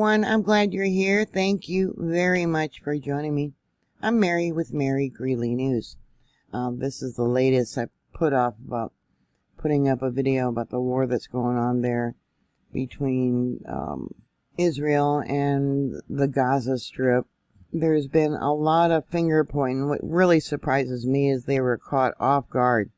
everyone. I'm glad you're here. Thank you very much for joining me. I'm Mary with Mary Greeley News. This is the latest. I put off about putting up a video about the war that's going on there between Israel and the Gaza Strip. There's been a lot of finger pointing. What really surprises me is they were caught off guard.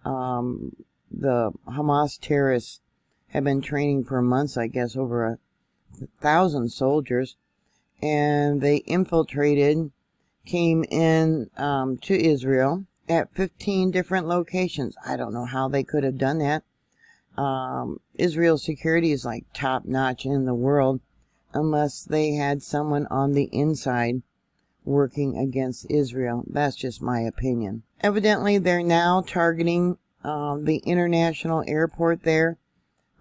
The Hamas terrorists have been training for months, I guess, over 1,000 soldiers, and they infiltrated, came in to Israel at 15 different locations. I don't know how they could have done that. Israel's security is like top notch in the world, unless they had someone on the inside working against Israel. That's just my opinion. Evidently, they're now targeting the international airport there.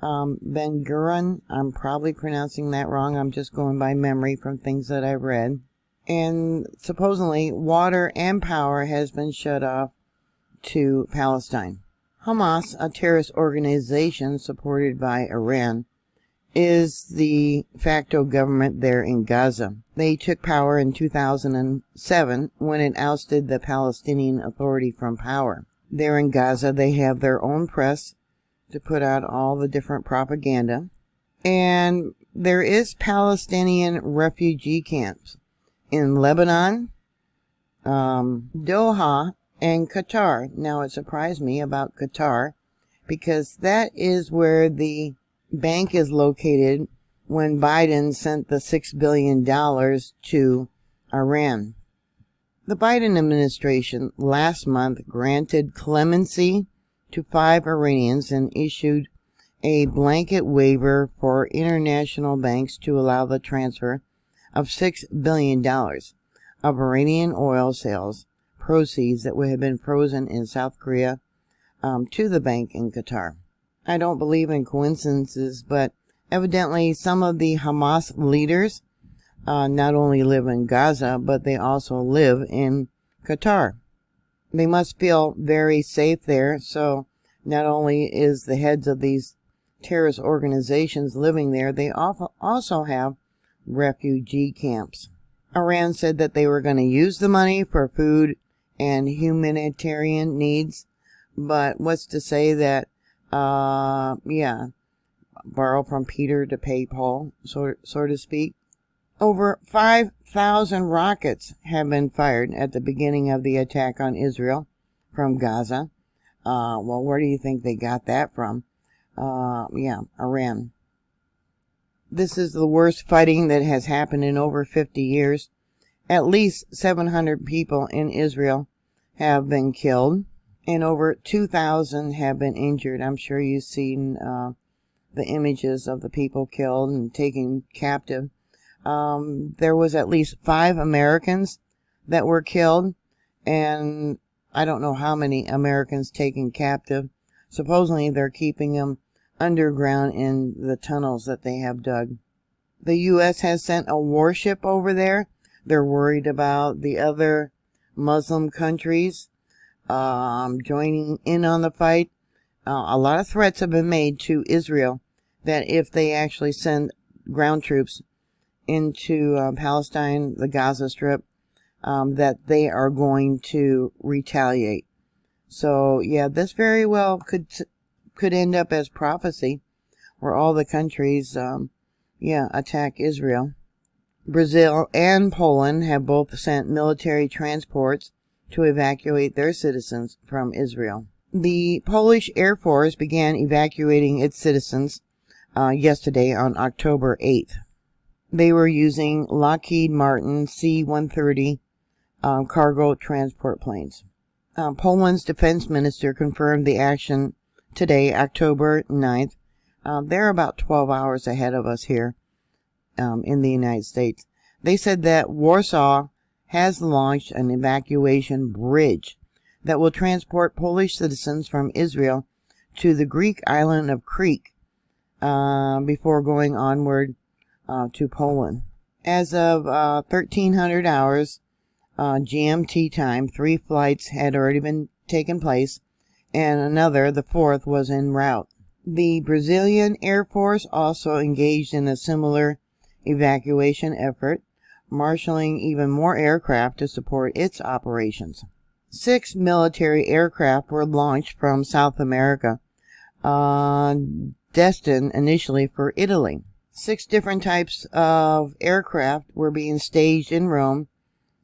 Ben Gurion, I'm probably pronouncing that wrong. I'm just going by memory from things that I've read. And supposedly water and power has been shut off to Palestine. Hamas, a terrorist organization supported by Iran, is the facto government there in Gaza. They took power in 2007 when it ousted the Palestinian Authority from power. There in Gaza, they have their own press to put out all the different propaganda. And there is Palestinian refugee camps in Lebanon, Doha, and Qatar. Now, it surprised me about Qatar because that is where the bank is located when Biden sent the $6 billion to Iran. The Biden administration last month granted clemency to 5 Iranians and issued a blanket waiver for international banks to allow the transfer of $6 billion of Iranian oil sales proceeds that would have been frozen in South Korea to the bank in Qatar. I don't believe in coincidences, but evidently some of the Hamas leaders not only live in Gaza, but they also live in Qatar. They must feel very safe there, so not only is the heads of these terrorist organizations living there, they also have refugee camps. Iran said that they were going to use the money for food and humanitarian needs, but what's to say that, borrow from Peter to pay Paul, so to speak. Over 5,000 rockets have been fired at the beginning of the attack on Israel from Gaza. Well, where do you think they got that from? Iran. This is the worst fighting that has happened in over 50 years. At least 700 people in Israel have been killed, and over 2,000 have been injured. I'm sure you've seen the images of the people killed and taken captive. There was at least 5 Americans that were killed, and I don't know how many Americans taken captive. Supposedly they're keeping them underground in the tunnels that they have dug. The U.S. has sent a warship over there. They're worried about the other Muslim countries joining in on the fight. A lot of threats have been made to Israel that if they actually send ground troops into Palestine, the Gaza Strip, that they are going to retaliate. So, yeah, this very well could end up as prophecy, where all the countries, attack Israel. Brazil and Poland have both sent military transports to evacuate their citizens from Israel. The Polish Air Force began evacuating its citizens yesterday on October 8th. They were using Lockheed Martin C-130 cargo transport planes. Poland's defense minister confirmed the action today, October 9th. They're about 12 hours ahead of us here in the United States. They said that Warsaw has launched an evacuation bridge that will transport Polish citizens from Israel to the Greek island of Crete before going onward to Poland. As of 1300 hours GMT time, 3 flights had already been taken place, and another, the 4th, was en route. The Brazilian Air Force also engaged in a similar evacuation effort, marshaling even more aircraft to support its operations. 6 military aircraft were launched from South America, destined initially for Italy. 6 different types of aircraft were being staged in Rome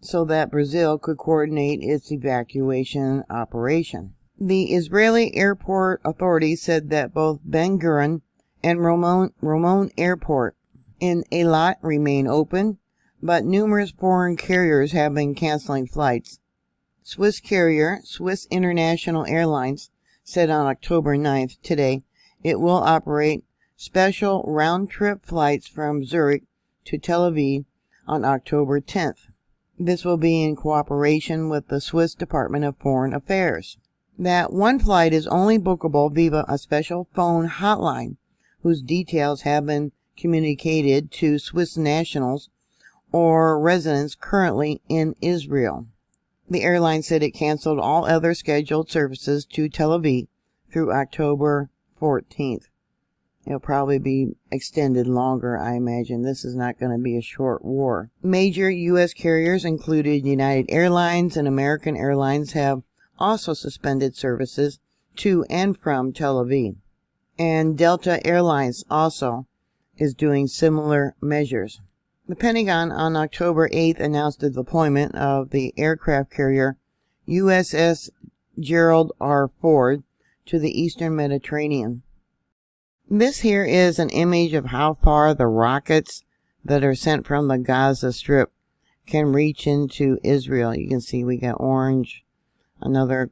so that Brazil could coordinate its evacuation operation. The Israeli airport authorities said that both Ben Gurion and Ramon Airport in Eilat remain open, but numerous foreign carriers have been canceling flights. Swiss carrier Swiss International Airlines said on October 9th, today, it will operate special round-trip flights from Zurich to Tel Aviv on October 10th. This will be in cooperation with the Swiss Department of Foreign Affairs. That one flight is only bookable via a special phone hotline, whose details have been communicated to Swiss nationals or residents currently in Israel. The airline said it canceled all other scheduled services to Tel Aviv through October 14th. It'll probably be extended longer, I imagine. This is not going to be a short war. Major U.S. carriers included United Airlines and American Airlines have also suspended services to and from Tel Aviv. And Delta Airlines also is doing similar measures. The Pentagon on October 8th announced the deployment of the aircraft carrier USS Gerald R. Ford to the eastern Mediterranean. This here is an image of how far the rockets that are sent from the Gaza Strip can reach into Israel. You can see we got orange, another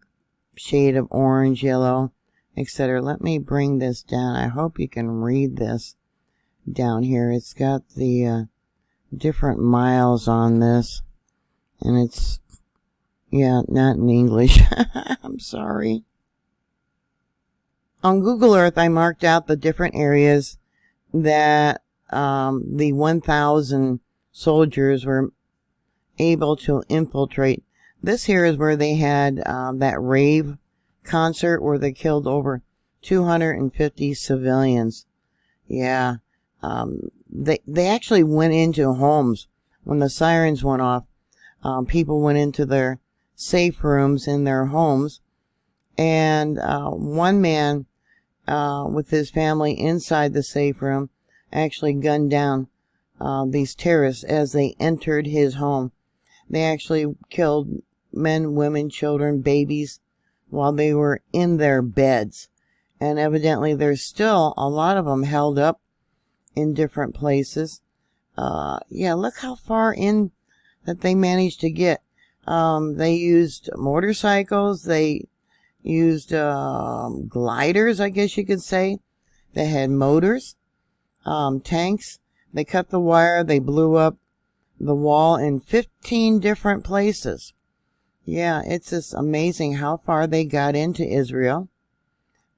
shade of orange, yellow, etc. Let me bring this down. I hope you can read this down here. It's got the different miles on this, and it's, yeah, not in English. I'm sorry. On Google Earth, I marked out the different areas that the 1,000 soldiers were able to infiltrate. This here is where they had that rave concert where they killed over 250 civilians. Yeah, they actually went into homes when the sirens went off. People went into their safe rooms in their homes, and one man with his family inside the safe room actually gunned down these terrorists as they entered his home. They actually killed men, women, children, babies while they were in their beds. And evidently there's still a lot of them held up in different places. Yeah, look how far in that they managed to get. They used motorcycles. They used gliders, I guess you could say. They had motors, tanks. They cut the wire. They blew up the wall in 15 different places. Yeah, it's just amazing how far they got into Israel.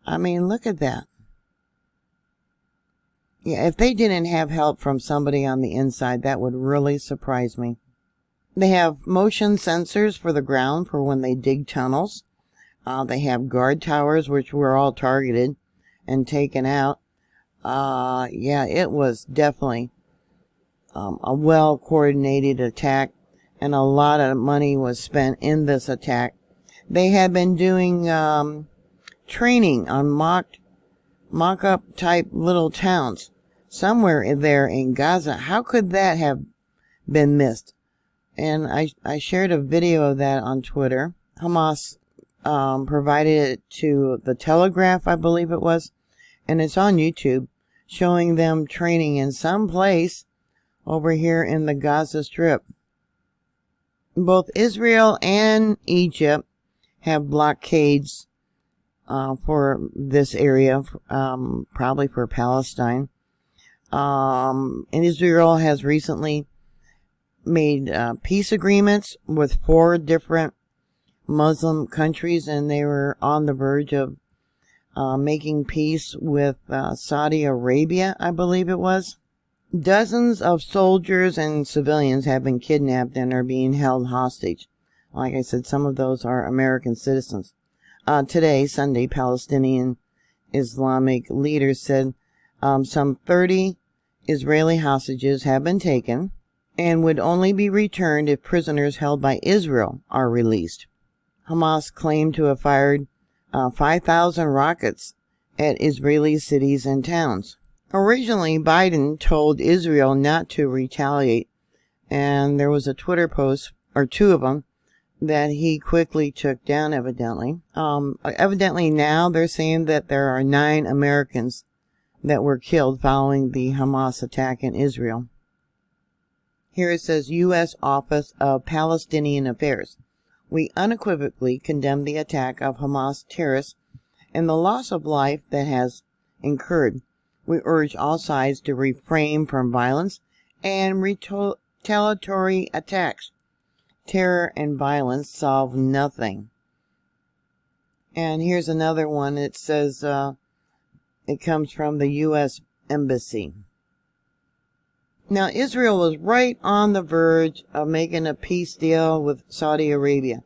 I mean, look at that. Yeah, if they didn't have help from somebody on the inside, that would really surprise me. They have motion sensors for the ground for when they dig tunnels. They have guard towers, which were all targeted and taken out. Yeah, it was definitely a well-coordinated attack, and a lot of money was spent in this attack. They had been doing training on mock-up type little towns somewhere there in Gaza. How could that have been missed? And I shared a video of that on Twitter. Hamas provided it to the Telegraph, I believe it was, and it's on YouTube, showing them training in some place over here in the Gaza Strip. Both Israel and Egypt have blockades for this area, probably for Palestine. And Israel has recently made peace agreements with 4 different Muslim countries, and they were on the verge of making peace with Saudi Arabia, I believe it was. Dozens of soldiers and civilians have been kidnapped and are being held hostage. Like I said, some of those are American citizens. Today, Sunday, Palestinian Islamic leaders said some 30 Israeli hostages have been taken and would only be returned if prisoners held by Israel are released. Hamas claimed to have fired 5,000 rockets at Israeli cities and towns. Originally, Biden told Israel not to retaliate, and there was a Twitter post, or two of them, that he quickly took down, evidently. Evidently now they're saying that there are 9 Americans that were killed following the Hamas attack in Israel. Here it says, U.S. Office of Palestinian Affairs. We unequivocally condemn the attack of Hamas terrorists and the loss of life that has incurred. We urge all sides to refrain from violence and retaliatory attacks. Terror and violence solve nothing. And here's another one. It says, it comes from the U.S. Embassy. Now, Israel was right on the verge of making a peace deal with Saudi Arabia.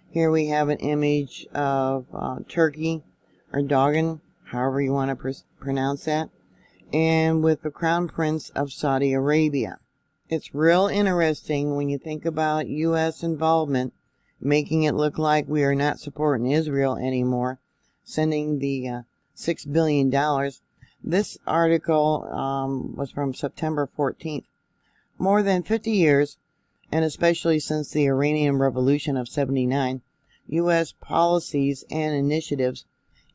Here we have an image of Turkey, or Erdogan, however you want to pronounce that, and with the Crown Prince of Saudi Arabia. It's real interesting when you think about U.S. involvement, making it look like we are not supporting Israel anymore, sending the $6 billion. This article was from September 14th. More than 50 years, and especially since the Iranian Revolution of '79, U.S. policies and initiatives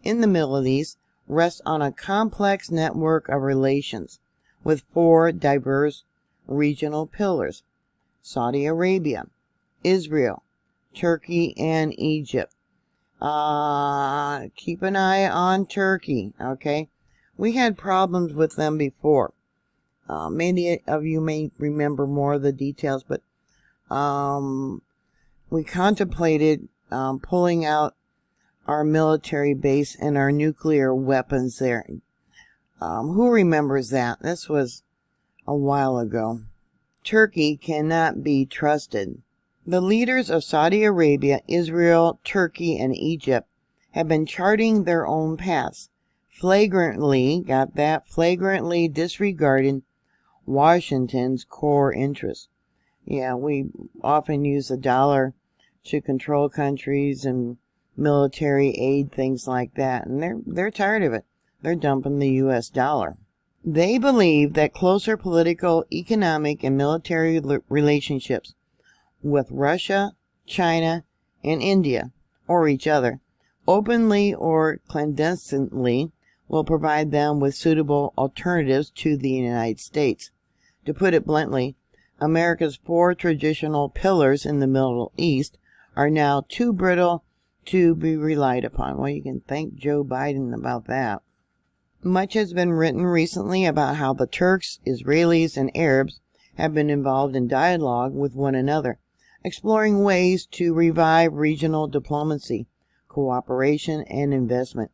in the Middle East rest on a complex network of relations with 4 diverse regional pillars: Saudi Arabia, Israel, Turkey, and Egypt. Keep an eye on Turkey, okay? We had problems with them before. Many of you may remember more of the details, but we contemplated pulling out our military base and our nuclear weapons there. Who remembers that? This was a while ago. Turkey cannot be trusted. The leaders of Saudi Arabia, Israel, Turkey, and Egypt have been charting their own paths, flagrantly disregarding Washington's core interests. Yeah, we often use the dollar to control countries and military aid, things like that, and they're tired of it. They're dumping the U.S. dollar. They believe that closer political, economic, and military relationships with Russia, China, and India, or each other, openly or clandestinely, will provide them with suitable alternatives to the United States. To put it bluntly, America's 4 traditional pillars in the Middle East are now too brittle to be relied upon. Well, you can thank Joe Biden about that. Much has been written recently about how the Turks, Israelis, and Arabs have been involved in dialogue with one another, exploring ways to revive regional diplomacy, cooperation, and investment.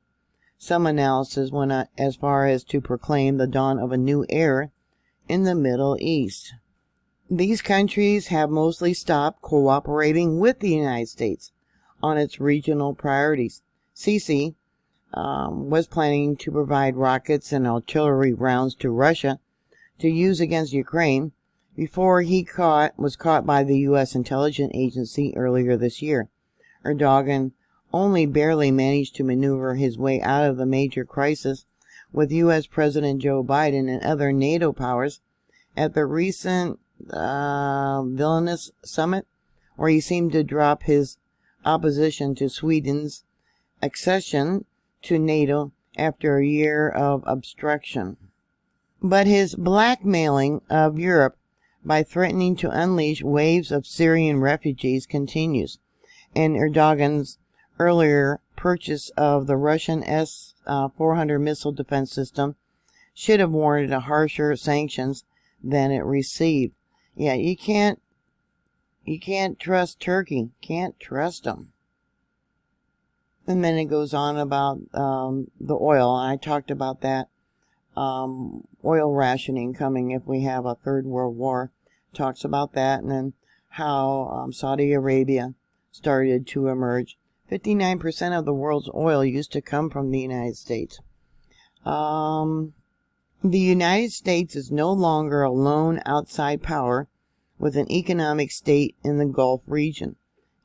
Some analysis went as far as to proclaim the dawn of a new era in the Middle East. These countries have mostly stopped cooperating with the United States on its regional priorities. Sisi was planning to provide rockets and artillery rounds to Russia to use against Ukraine before he was caught by the U.S. intelligence agency earlier this year. Erdogan only barely managed to maneuver his way out of the major crisis with U.S. President Joe Biden and other NATO powers at the recent Vilnius summit, where he seemed to drop his opposition to Sweden's accession to NATO after a year of obstruction. But his blackmailing of Europe by threatening to unleash waves of Syrian refugees continues, and Erdogan's earlier purchase of the Russian S-400 missile defense system should have warranted a harsher sanctions than it received. Yeah, you can't trust Turkey. Can't trust them. And then it goes on about the oil. I talked about that. Oil rationing coming if we have a third world war. Talks about that, and then how Saudi Arabia started to emerge. 59% of the world's oil used to come from the United States. The United States is no longer a lone outside power with an economic state in the Gulf region.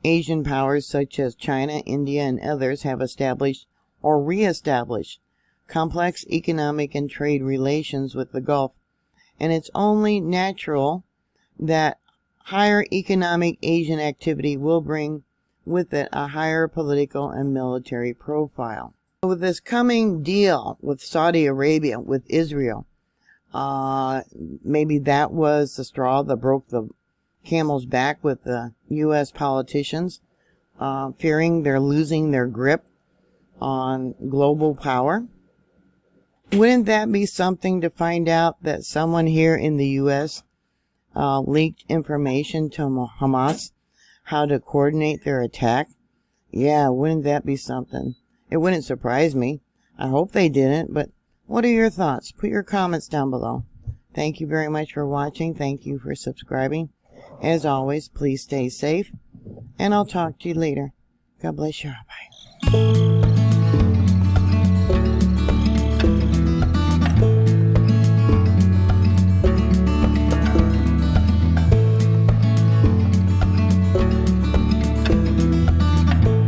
Asian powers such as China, India, and others have established or re-established complex economic and trade relations with the Gulf, and it's only natural that higher economic Asian activity will bring with it a higher political and military profile. With this coming deal with Saudi Arabia, with Israel, maybe that was the straw that broke the camel's back with the U.S. politicians, fearing they're losing their grip on global power. Wouldn't that be something to find out that someone here in the U.S. Leaked information to Hamas how to coordinate their attack? Yeah, wouldn't that be something? It wouldn't surprise me. I hope they didn't, but what are your thoughts? Put your comments down below. Thank you very much for watching. Thank you for subscribing. As always, please stay safe, and I'll talk to you later. God bless you. Bye.